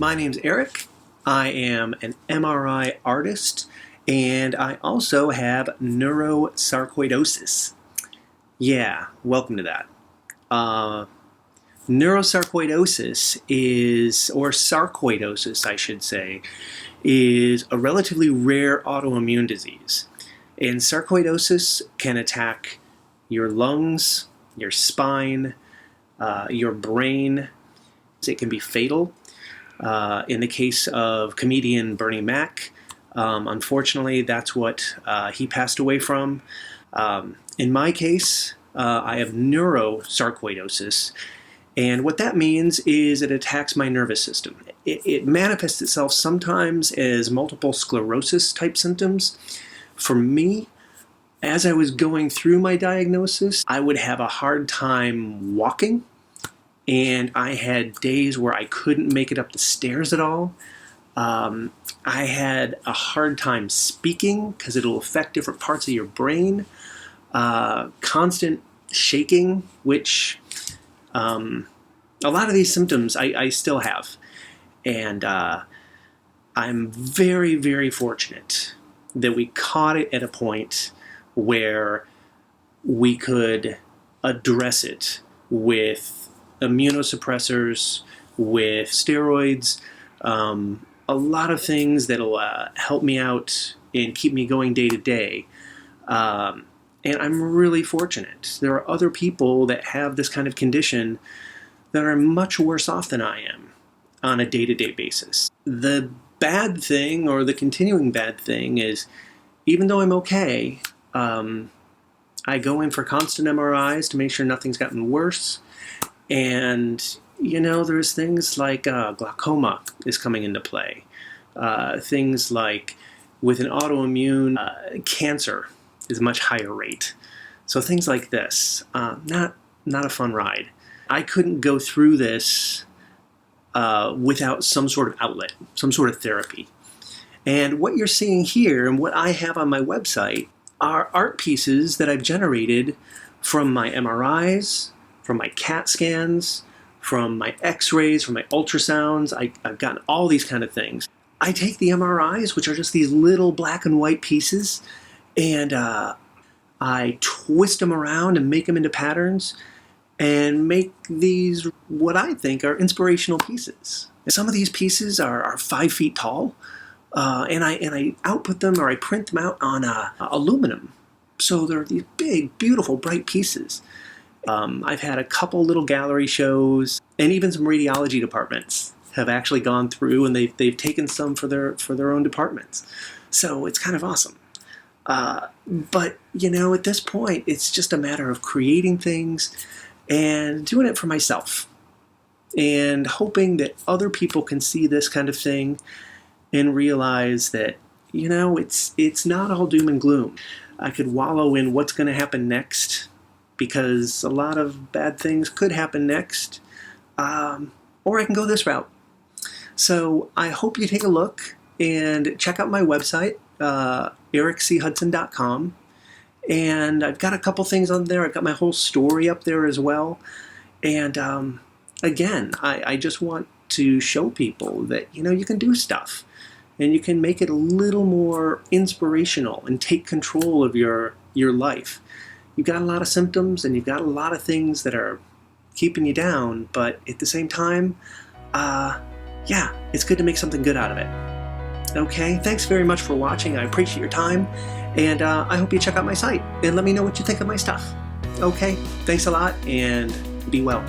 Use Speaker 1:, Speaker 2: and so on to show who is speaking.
Speaker 1: My name's Eric. I am an MRI artist, and I also have neurosarcoidosis. Yeah, welcome to that. Neurosarcoidosis is, or sarcoidosis I should say, is a relatively rare autoimmune disease. And sarcoidosis can attack your lungs, your spine, your brain. It can be fatal. In the case of comedian Bernie Mac, unfortunately, that's what he passed away from. In my case, I have neurosarcoidosis, and what that means is it attacks my nervous system. It manifests itself sometimes as multiple sclerosis type symptoms. For me, as I was going through my diagnosis, I would have a hard time walking. And I had days where I couldn't make it up the stairs at all. I had a hard time speaking because it'll affect different parts of your brain. Constant shaking, which a lot of these symptoms I still have. And I'm very, very fortunate that we caught it at a point where we could address it with immunosuppressors, with steroids, a lot of things that'll help me out and keep me going day to day. And I'm really fortunate. There are other people that have this kind of condition that are much worse off than I am on a day-to-day basis. The bad thing, or the continuing bad thing, is even though I'm okay, I go in for constant MRIs to make sure nothing's gotten worse. And, you know, there's things like glaucoma is coming into play. Things like with an autoimmune cancer is a much higher rate. So things like this, not a fun ride. I couldn't go through this without some sort of outlet, some sort of therapy. And what you're seeing here and what I have on my website are art pieces that I've generated from my MRIs, from my CAT scans, from my x-rays, from my ultrasounds. I've gotten all these kind of things. I take the MRIs, which are just these little black and white pieces, and I twist them around and make them into patterns and make these what I think are inspirational pieces. And some of these pieces are 5 feet tall, and I output them, or I print them out on aluminum. So they're these big, beautiful, bright pieces. I've had a couple little gallery shows, and even some radiology departments have actually gone through, and they've taken some for their own departments. So it's kind of awesome. But, you know, at this point, it's just a matter of creating things and doing it for myself, and hoping that other people can see this kind of thing and realize that, you know, it's not all doom and gloom. I could wallow in what's going to happen next, because a lot of bad things could happen next, or I can go this route. So I hope you take a look and check out my website, ericchudson.com, and I've got a couple things on there. I've got my whole story up there as well. And again, I just want to show people that, you know, you can do stuff, and you can make it a little more inspirational and take control of your life. You've got a lot of symptoms, and you've got a lot of things that are keeping you down, but at the same time, yeah, it's good to make something good out of it. Okay, thanks very much for watching. I appreciate your time, and I hope you check out my site and let me know what you think of my stuff. Okay, thanks a lot, and be well.